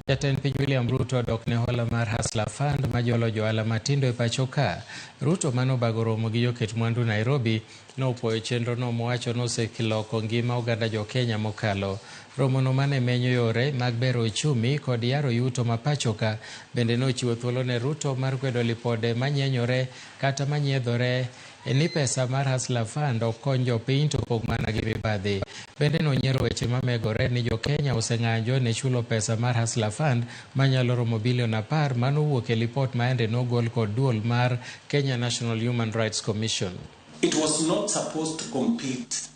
Jatend piny William Ruto odokne hola mar Hasla Fund majolo johala matindo e pacho ka. Ruto manobago romo gi joket mwandu Nairobi nopuoyo chenrono mowacho noseloko ngima oganda jokenya mokalo. Romono mane menyo yore mag bero uchumi kod yaro yuto ma pacho ka bende nochiwo thuolo ne Ruto mar kwedo lipode manyenyore kata manyiedhore ni pesa mar Hasla Fund ok kony jopiny to pok mana gi mibadhi. Bende nonyiero weche mamegore ni jokenya oseng'anjo ne chulo pesa mar Hasla Fund manyalo romo bilion 10 manowuok e lipot maende nogol kod duol mar Kenya National Human Rights Commission. It was not supposed to compete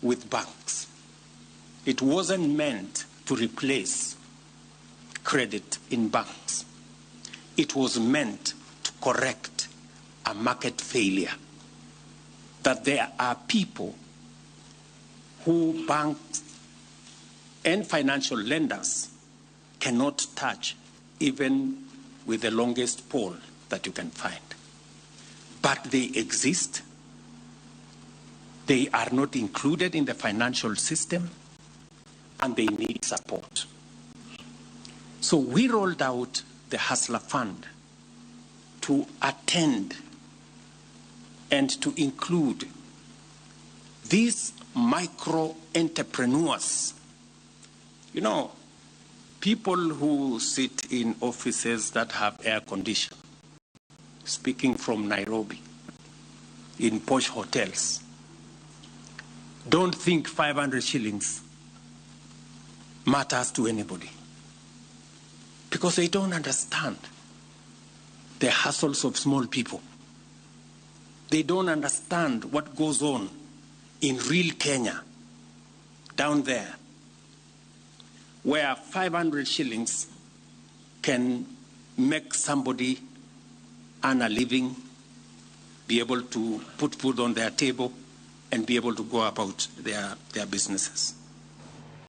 with banks. It wasn't meant to replace credit in banks. It was meant to correct a market failure. That there are people who banks and financial lenders cannot touch even with the longest pole that you can find. But they exist. They are not included in the financial system and they need support. So we rolled out the Hasla Fund to attend and to include these micro entrepreneurs. You know, people who sit in offices that have air conditioning, speaking from Nairobi, in posh hotels, don't think 500 shillings matters to anybody because they don't understand the hassles of small people. They don't understand what goes on in real Kenya, down there, where 500 shillings can make somebody earn a living, be able to put food on their table, and be able to go about their businesses.